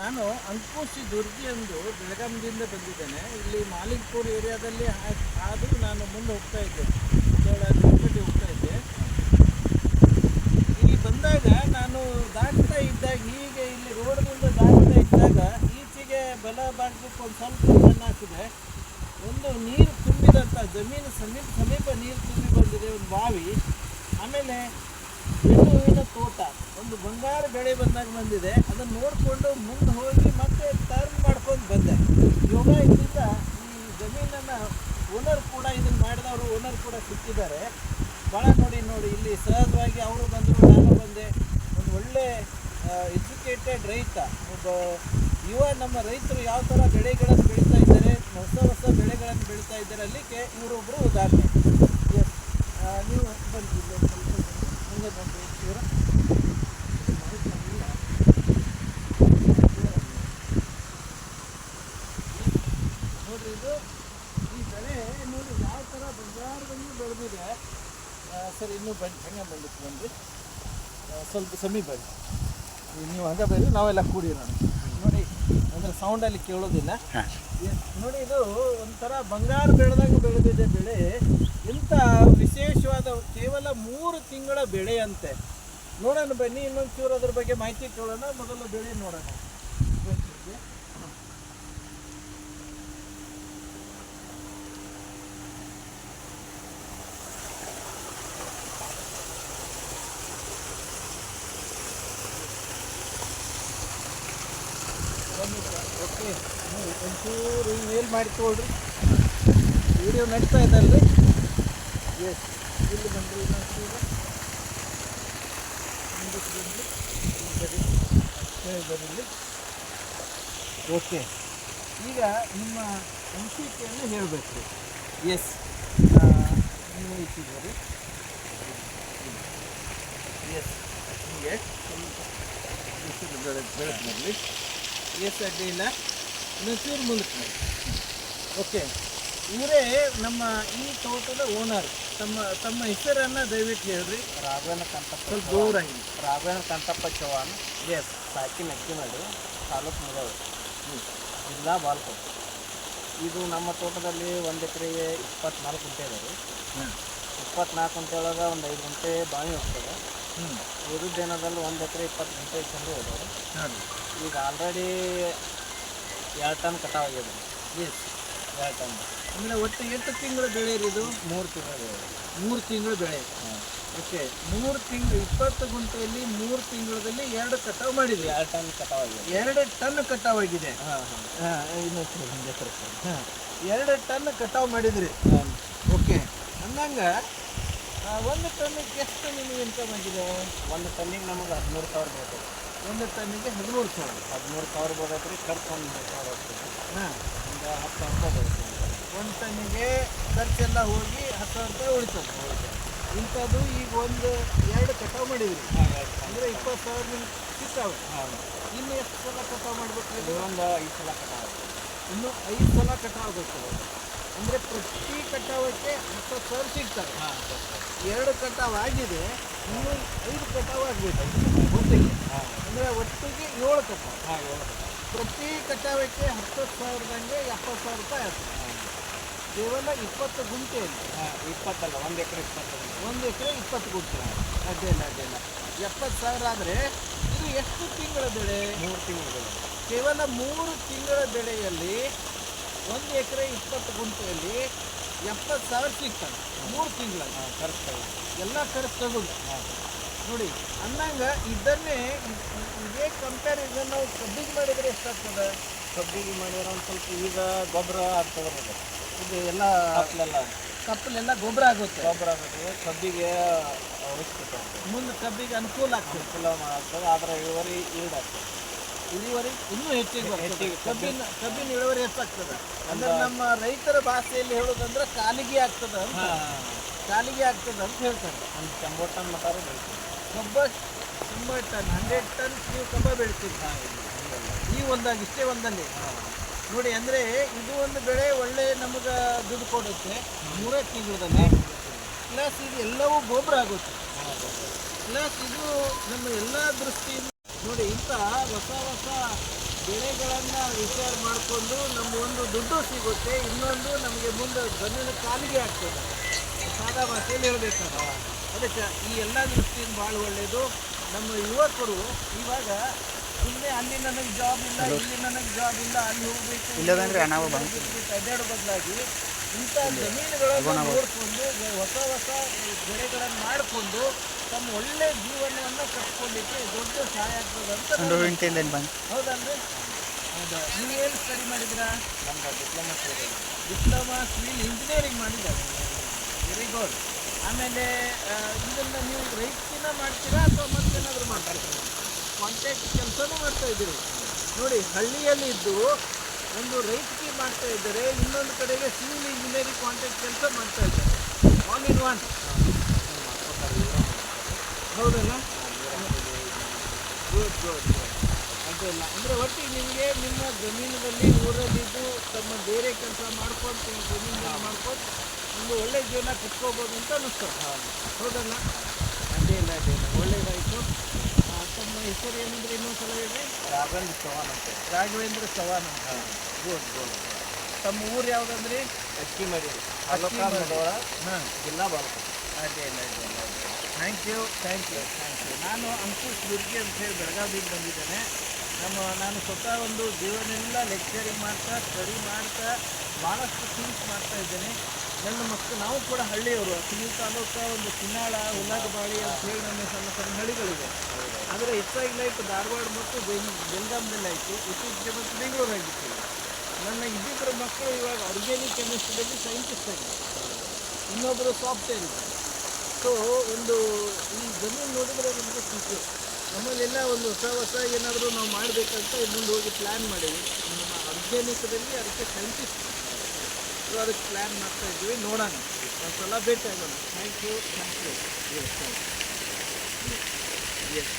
ನಾನು ಅಂಕುಶ್ ದುರ್ಗಿ ಎಂದು ಬೆಳಗಾವಿಯಿಂದ ಬಂದಿದ್ದೇನೆ. ಇಲ್ಲಿ ಮಾಲಿಕ್ಪುರ್ ಏರಿಯಾದಲ್ಲಿ ಆದರೂ ನಾನು ಮುಂದೆ ಹೋಗ್ತಾ ಇದ್ದೆ, ಹೋಗ್ತಾ ಇದ್ದೆ. ಇಲ್ಲಿ ಬಂದಾಗ ನಾನು ದಾಟ್ತಾ ಇದ್ದಾಗ, ಹೀಗೆ ಇಲ್ಲಿ ರೋಡ್ನಿಂದ ದಾಟ್ತಾ ಇದ್ದಾಗ ಈಚೆಗೆ ಬಲ ಭಾಗಕ್ಕೆ ಒಂದು ಸ್ವಲ್ಪ ಮಣ್ಣು ಹಾಕಿದೆ. ಒಂದು ನೀರು ತುಂಬಿದಂಥ ಜಮೀನು ಸಮೀಪ ನೀರು ತುಂಬಿ ಬಂದಿದೆ, ಒಂದು ಬಾವಿ. ಆಮೇಲೆ ಹೂವಿನ ತೋಟ, ಒಂದು ಬಂಗಾರ ಬೆಳೆ ಬಂದಿದೆ. ಅದನ್ನು ನೋಡಿಕೊಂಡು ಮುಂದೆ ಹೋಗಿ ಮತ್ತೆ ಟರ್ನ್ ಮಾಡ್ಕೊಂಡು ಬಂದೆ. ಯೋಗ ಇದರಿಂದ ಈ ಜಮೀನನ್ನು ಓನರ್ ಕೂಡ, ಇದನ್ನು ಮಾಡಿದವರು ಓನರ್ ಕೂಡ ಸಿಕ್ಕಿದ್ದಾರೆ. ಭಾಳ ನೋಡಿ ಇಲ್ಲಿ ಸಹಜವಾಗಿ ಅವರು ಬಂದರು, ನಾನು ಬಂದೆ. ಒಂದು ಒಳ್ಳೆ ಎಜುಕೇಟೆಡ್ ರೈತ, ಒಬ್ಬ ಯುವ ನಮ್ಮ ರೈತರು ಯಾವ ಥರ ಬೆಳೆಗಳನ್ನು ಬೆಳೀತಾ ಇದ್ದಾರೆ, ಹೊಸ ಬೆಳೆಗಳನ್ನು ಬೆಳೀತಾ ಇದ್ದಾರೆ, ಅಲ್ಲಿಗೆ ಇವರೊಬ್ಬರು ಉದಾಹರಣೆ. ಎಸ್, ನೀವು ಬಂದಿಲ್ಲ ಹಂಗೆ ಬಂದು ಇವರು ನೋಡ್ರಿ, ಇದು ಈ ಬೆಳೆ ನೋಡಿ ಯಾವ ಥರ ಬಂಗಾರದಂಗೆ ಬೆಳೆದಿದೆ. ಸರ್ ಇನ್ನೂ ಬನ್ನಿ, ಹಂಗೆ ಬಂದಿತ್ತು ಬನ್ನಿ, ಸ್ವಲ್ಪ ಸಮೀಪ ಬನ್ನಿ, ನೀವು ಹಂಗೆ ಬನ್ನಿ, ನಾವೆಲ್ಲ ಕೂಡಿರೋಣ. ನೋಡಿ ಅಂದರೆ ಸೌಂಡಲ್ಲಿ ಕೇಳೋದಿಲ್ಲ. ನೋಡಿ, ಇದು ಒಂಥರ ಬಂಗಾರ ಬೆಳೆದಾಗ ಬೆಳೆದಿದೆ ಬೆಳೆ. ಇಂಥ ವಿಶೇಷವಾದ ಕೇವಲ 3 ತಿಂಗಳ ಬೆಳೆ ಅಂತೆ. ನೋಡೋಣ ಬನ್ನಿ, ಇನ್ನೊಂದು ಚೂರು ಅದ್ರ ಬಗ್ಗೆ ಮಾಹಿತಿ ಕೇಳೋಣ. ಮೊದಲು ಬೆಳೆ ನೋಡೋಣ. ಓಕೆ, ಒಂಚೂರು ಮೇಲ್ ಮಾಡಿ ತೊಗೊಳ್ರಿ. ವಿಡಿಯೋ ನಡೀತಾ ಇದ್ದಲ್ರಿ. ಎಸ್, ಇಲ್ಲಿ ಬಂದ್ರಿ, ಇನ್ನೊಂಚೂರು ಬರಲಿ. ಓಕೆ, ಈಗ ನಿಮ್ಮ ಅನಿಸಿಕೆಯನ್ನು ಹೇಳಬೇಕು. ಎಸ್, ನೀವು ಇಟ್ಟಿದ್ದೀರಿ. ಎಸ್, ಹೀಗೆ ಬೆಳೆದ್ನಲ್ಲಿ ಎಸ್ ಅಡ್ಡಿ ಇಲ್ಲ, ಇನ್ನೊಂಚೂರು ಮುಂದಕ್ಕೆ ಮಾಡಿ. ಓಕೆ, ಇವರೇ ನಮ್ಮ ಈ ತೋಟದ ಓನರ್. ತಮ್ಮ ಹೆಸರನ್ನು ದಯವಿಟ್ಟು ಹೇಳ್ರಿ. ರಾಘವೇಂದ್ರ ಕಂಠಪ್ಪ, ಸ್ವಲ್ಪ ದೂರಾಗಿ. ರಾಘವೇಂದ್ರ ಕಂಠಪ್ಪ ಚೌಹಾಣ್. ಎಸ್, ಸಾಕಿ ನಕ್ಕಿನಡಿ, ತಾಲೂಕು ಮುಧೋಳ, ಜಿಲ್ಲಾ ಬಾಲ್ಕೋಟ್. ಇದು ನಮ್ಮ ತೋಟದಲ್ಲಿ 1 ಎಕರೆಗೆ 24 ಗುಂಟೆ ಇದೆ ರೀ. 24 ಗುಂಟೆ ಒಳಗೆ ಒಂದು 5 ಗುಂಟೆ ಬಾವಿ ಹೋಗ್ತದೆ. ಉಳಿದೇನದಲ್ಲಿ 1 ಎಕರೆ 20 ಗುಂಟೆ ಚೆಂಡು ಹೋದವು. ಈಗ ಆಲ್ರೆಡಿ 2 ಟನ್ ಕಟಾವಾಗಿದೆ. Yes, 2 ton. ಅಂದರೆ ಒಟ್ಟು 8 ತಿಂಗಳ ಬೆಳೆ ಇದು. 3 ತಿಂಗಳು ಬೆಳೆ. 3 ತಿಂಗಳು ಬೆಳೆ. ಓಕೆ, 3 ತಿಂಗಳು 20 ಗುಂಟೆಯಲ್ಲಿ 3 ತಿಂಗಳಲ್ಲಿ 2 ಕಟಾವು ಮಾಡಿದ್ವಿ. 2 ಟನ್ ಕಟಾವಾಗಿದೆ. 2 ಟನ್ ಕಟಾವಾಗಿದೆ. ಇನ್ನೊಂದು ಹಿಂದೆ ಹಾಂ, 2 ಟನ್ ಕಟಾವು ಮಾಡಿದ್ರಿ. ಓಕೆ, ಅಂದಂಗೆ 1 ಟನ್ನಿಗೆ ಎಷ್ಟು ನಿಮಗೆ ಇನ್ಕಮ್ ಆಗಿದೆ? 1 ಟನ್ನಿಗೆ ನಮಗೆ 13,000 ಬರ್ತದೆ. 1 ಟನ್ನಿಗೆ 13,000. 13,000 ಬರ್ತೈತೆ ರೀ. ಖರ್ಚು ಒಂದು 3,000 ಬರ್ತದೆ. ಹಾಂ, ಒಂದು 10,000 ರೂಪಾಯಿ ಬರ್ತದೆ. 1 ಟನ್ನಿಗೆ ಖರ್ಚೆಲ್ಲ ಹೋಗಿ 10,000 ರೂಪಾಯಿ ಉಳಿತದೆ. ಇಂಥದ್ದು ಈಗ 2 ಕಟಾವು ಮಾಡಿದ್ರಿ, ಅಂದರೆ 20,000 ನಿಮ್ಗೆ ಸಿಗ್ತಾವೆ. ಇನ್ನು ಎಷ್ಟು ಸಲ ಕಟಾವು ಮಾಡಬೇಕು? ಇನ್ನೊಂದು 5 ಸಲ ಕಟಾವು. ಇನ್ನೂ 5 ಸಲ ಕಟಾವು ಬೇಕು. ಅಂದರೆ ಪ್ರತಿ ಕಟಾವಕ್ಕೆ 10,000 ಸಿಗ್ತವೆ. 2 ಕಟಾವು ಆಗಿದೆ, ಇನ್ನೂ 5 ಕಟಾವು ಆಗಬೇಕು ಒಟ್ಟಿಗೆ. ಅಂದರೆ ಒಟ್ಟಿಗೆ 7 ಕಟಾವು. ಪ್ರತಿ ಕಟಾವಕ್ಕೆ 10,000ದಂಗೆ 70,000 ರೂಪಾಯಿ ಆಗ್ತದೆ. ಕೇವಲ 20 ಗುಂಟೆಯಲ್ಲಿ. 20 ಅಲ್ಲ, 1 ಎಕರೆ 20. 1 ಎಕರೆ 20 ಗುಂಟೆ. ಅಡ್ಡಿಲ್ಲ 70,000 ಆದರೆ ಇದು ಎಷ್ಟು ತಿಂಗಳ ಬೆಳೆ? 3 ತಿಂಗಳ ಬೆಳೆ. ಕೇವಲ 3 ತಿಂಗಳ ಬೆಳೆಯಲ್ಲಿ 1 ಎಕರೆ 20 ಗುಂಟೆಯಲ್ಲಿ 70,000 ಸಿಗ್ತದೆ 3 ತಿಂಗಳಲ್ಲಿ. ಖರ್ಚು ಎಲ್ಲ ಖರ್ಚು ತಗೊಂಡು ನೋಡಿ. ಅಂದಂಗೆ ಇದನ್ನೇ ಇದೇ ಕಂಪ್ಯಾರಿಸನ್ ನಾವು ಕಬ್ಬಿಗೆ ಮಾಡಿದರೆ ಎಷ್ಟಾಗ್ತದೆ? ಕಬ್ಬಿಗೆ ಮಾಡಿದ್ರೆ ಒಂದು ಸ್ವಲ್ಪ ಈಗ ಗೊಬ್ಬರ ಆಗ್ತದೆ. ಇದು ಎಲ್ಲ ಕಪ್ಪಲೆಲ್ಲ ಗೊಬ್ಬರ ಆಗುತ್ತೆ. ಕಬ್ಬಿಗೆ ಅವಶ್ಯಕತೆ ಮುಂದೆ ಕಬ್ಬಿಗೆ ಅನುಕೂಲ ಆಗ್ತದೆ. ಆದರೆ ಇಳುವರಿ ಈಲ್ಡ್ ಆಗ್ತದೆ. ಇಳುವರಿ ಇನ್ನೂ ಹೆಚ್ಚಿಗೆ ಕಬ್ಬಿನ ಇಳುವರಿ ಹೆಚ್ಚಾಗ್ತದೆ. ಅಂದ್ರೆ ನಮ್ಮ ರೈತರ ಭಾಷೆಯಲ್ಲಿ ಹೇಳೋದಂದ್ರೆ ಕಾಲಿಗೆ ಆಗ್ತದೆ ಅಂತ ಹೇಳ್ತಾರೆ. ಒಂದು 90 ಟನ್ ಮಟ್ಟ ಬೆಳಿತೀವಿ ಕಬ್ಬ. 90 ಟನ್ 100 ಟನ್ ನೀವು ಕಬ್ಬ ಬೆಳಿತೀರಿ ಈ ಇಷ್ಟೇ ಒಂದಲ್ಲಿ ನೋಡಿ. ಅಂದರೆ ಇದು ಒಂದು ಬೆಳೆ ಒಳ್ಳೆ ನಮಗೆ ದುಡ್ಡು ಕೊಡುತ್ತೆ 3 ತಿಂಗಳಲ್ಲಿ. ಪ್ಲಸ್ ಇದು ಎಲ್ಲವೂ ಗೊಬ್ಬರ ಆಗುತ್ತೆ. ಪ್ಲಸ್ ಇದು ನಮ್ಮ ಎಲ್ಲ ದೃಷ್ಟಿಯಿಂದ ನೋಡಿ ಇಂಥ ಹೊಸ ಬೆಳೆಗಳನ್ನು ವಿಚಾರ ಮಾಡಿಕೊಂಡು ನಮ್ಮ ಒಂದು ದುಡ್ಡು ಸಿಗುತ್ತೆ, ಇನ್ನೊಂದು ನಮಗೆ ಮುಂದೆ ಜಮೀನು ಕಾಲಿಗೆ ಆಗ್ತದೆ. ಸಾದಾ ಭಾಷೆಯಲ್ಲಿ ಹೇಳಬೇಕಾದ್ರೆ ಅದಕ್ಕೆ ಈ ಎಲ್ಲ ದೃಷ್ಟಿಯಿಂದ ಭಾಳ ಒಳ್ಳೆಯದು. ನಮ್ಮ ಯುವಕರು ಇವಾಗ ಸುಮ್ಮನೆ ಅಲ್ಲಿ ನನಗೆ ಜಾಬ್ ಇಲ್ಲ, ಇಲ್ಲಿ ನನಗೆ ಜಾಬ್ ಇಲ್ಲ, ಅಲ್ಲಿ ಹೋಗ್ಬೇಕು ಅಡ್ಡಾಡೋ ಬದಲಾಗಿ ಇಂಥ ಜಮೀನುಗಳನ್ನು ನೋಡಿಕೊಂಡು ಹೊಸ ಹೊಸ ಬೆಳೆಗಳನ್ನು ಮಾಡಿಕೊಂಡು ತಮ್ಮ ಒಳ್ಳೆ ಜೀವನವನ್ನು ಕಟ್ಕೊಳ್ಳಿಕ್ಕೆ ದೊಡ್ಡ ಸಹಾಯ ಆಗ್ತದೆ ಅಂತ. ಹೌದಲ್ರಿ? ಹೌದಾ? ನೀವೇನು ಸ್ಟಡಿ ಮಾಡಿದ್ದೀರಾ? ನಮ್ದು ಡಿಪ್ಲೊಮಾ ಸಿವಿಲ್ ಇಂಜಿನಿಯರಿಂಗ್ ಮಾಡಿದ್ದಾರೆ. Very good. ಆಮೇಲೆ ಇದನ್ನು ನೀವು ರೈತಕಿನ ಮಾಡ್ತೀರಾ ಅಥವಾ ಮತ್ತೇನಾದರೂ ಮಾಡ್ತೀರಾ? ಕಾಂಟ್ಯಾಕ್ಟ್ ಕೆಲಸನೂ ಮಾಡ್ತಾ ಇದ್ದೀರಿ ನೋಡಿ. ಹಳ್ಳಿಯಲ್ಲಿ ಇದ್ದು ಒಂದು ರೈತಕಿ ಮಾಡ್ತಾ ಇದ್ದಾರೆ, ಇನ್ನೊಂದು ಕಡೆಗೆ ಸಿವಿಲ್ ಇಂಜಿನಿಯರಿಂಗ್ ಕಾಂಟ್ಯಾಕ್ಟ್ ಕೆಲಸ ಮಾಡ್ತಾ ಇದ್ದಾರೆ. All in one. ಹೌದಲ್ಲ? Good good. ಅದಲ್ಲ ಅಂದರೆ ಒಟ್ಟಿಗೆ ನಿಮಗೆ ನಿಮ್ಮ ಜಮೀನಿನಲ್ಲಿ ಊರಲ್ಲಿದ್ದು ತಮ್ಮ ಬೇರೆ ಕೆಲಸ ಮಾಡ್ಕೊಂಡು ಈ ಜಮೀನಲ್ಲಿ ಮಾಡ್ಕೊಂಡು ಒಂದು ಒಳ್ಳೆ ಜೀವನ ಕಟ್ಕೋಬೋದು ಅಂತ ಅನ್ನಿಸ್ತದೆ. ಹೌದಲ್ಲ? ಅಡ್ಡಿಲ್ಲ ಅಡ್ಡಿಲ್ಲ, ಒಳ್ಳೇದಾಯಿತು. ತಮ್ಮ ಹೆಸರು ಏನಂದ್ರೆ ಇನ್ನೊಂದು ಸಲ ಹೇಳಿ. ರಾಘವೇಂದ್ರ ಚವ್ಹಾಣ್ ಅಂತ. ರಾಘವೇಂದ್ರ ಚವ್ಹಾಣ್ ಅಂತ. Good good. ತಮ್ಮ ಊರು ಯಾವುದಂದ್ರಿ? ಅಕ್ಕಿಮಡಿ, ತಾಲೂಕಾ ಮುಧೋಳ, ಜಿಲ್ಲಾ ಬಾಲ್ಕೋಟ್. ಅಡ್ಡಿಲ್ಲ ಅಡ್ಡಿಲ್ಲ. Thank you thank you thank you. ನಾನು ಅಂಕುಶ್ ದುರ್ಗಿ ಅಂತ ಹೇಳಿ ಬೆಳಗಾವಿಗೆ ಬಂದಿದ್ದೇನೆ. ನಾನು ಸ್ವತಃ ಒಂದು ಜೀವನೆಲ್ಲ ಲೆಕ್ಚರಿಂಗ್ ಮಾಡ್ತಾ ಸ್ಟಡಿ ಮಾಡ್ತಾ ಭಾಳಷ್ಟು ಥಿಂಕ್ಸ್ ಮಾಡ್ತಾ ಇದ್ದೇನೆ. ನನ್ನ ಮಕ್ಕಳು ನಾವು ಕೂಡ ಹಳ್ಳಿಯವರು. ಸಿಂಗಿ ತಾಲೂಕು ಒಂದು ಚಿನ್ನಾಳ, ಉಲ್ಲಾಗಬಾಳಿ ಅಂತ ಹೇಳಿ ನಮ್ಮ ಸಣ್ಣ ಸಣ್ಣ ಹಳ್ಳಿಗಳಿವೆ. ಆದರೆ ಹೆಚ್ಚಾಗಿ ಲೈಫ್ ಧಾರವಾಡ ಮತ್ತು ಬೆಳಗಾಂದಲ್ಲಿ ಆಯಿತು, ಇತ್ತೀಚೆಗೆ ಮತ್ತು ಬೆಂಗಳೂರಾಗಿತ್ತು. ನನ್ನ ಇದ್ದಿಬ್ಬರು ಮಕ್ಕಳು ಇವಾಗ ಆರ್ಗ್ಯಾನಿಕ್ ಕೆಮಿಸ್ಟ್ರಿಯಲ್ಲಿ ಸೈಂಟಿಸ್ಟ್ ಆಗಿದ್ದಾರೆ, ಇನ್ನೊಬ್ಬರು ಸಾಫ್ಟ್ವೇರ್ ಇದ್ದಾರೆ. ಸೊ ಒಂದು ಈ ಜಮೀನು ನೋಡಿದರೆ ನಮಗೆ ಖುಷಿ. ನಮ್ಮಲ್ಲೆಲ್ಲ ಒಂದು ಹೊಸ ಏನಾದರೂ ನಾವು ಮಾಡಬೇಕಂತ ಮುಂದೆ ಹೋಗಿ ಪ್ಲ್ಯಾನ್ ಮಾಡೀವಿ. ನಮ್ಮ ಆರ್ಗ್ಯಾನಿಕದಲ್ಲಿ ಅದಕ್ಕೆ ಸೈಂಟಿಸ್ಟ್, ಸೊ ಅದಕ್ಕೆ ಪ್ಲ್ಯಾನ್ ಮಾಡ್ತಾ ಇದ್ದೀವಿ. ನೋಡೋಣ, ಒಂದು ಸಲ ಭೇಟಿ ಆಗೋಣ. Thank you thank you. Yes thank you. S.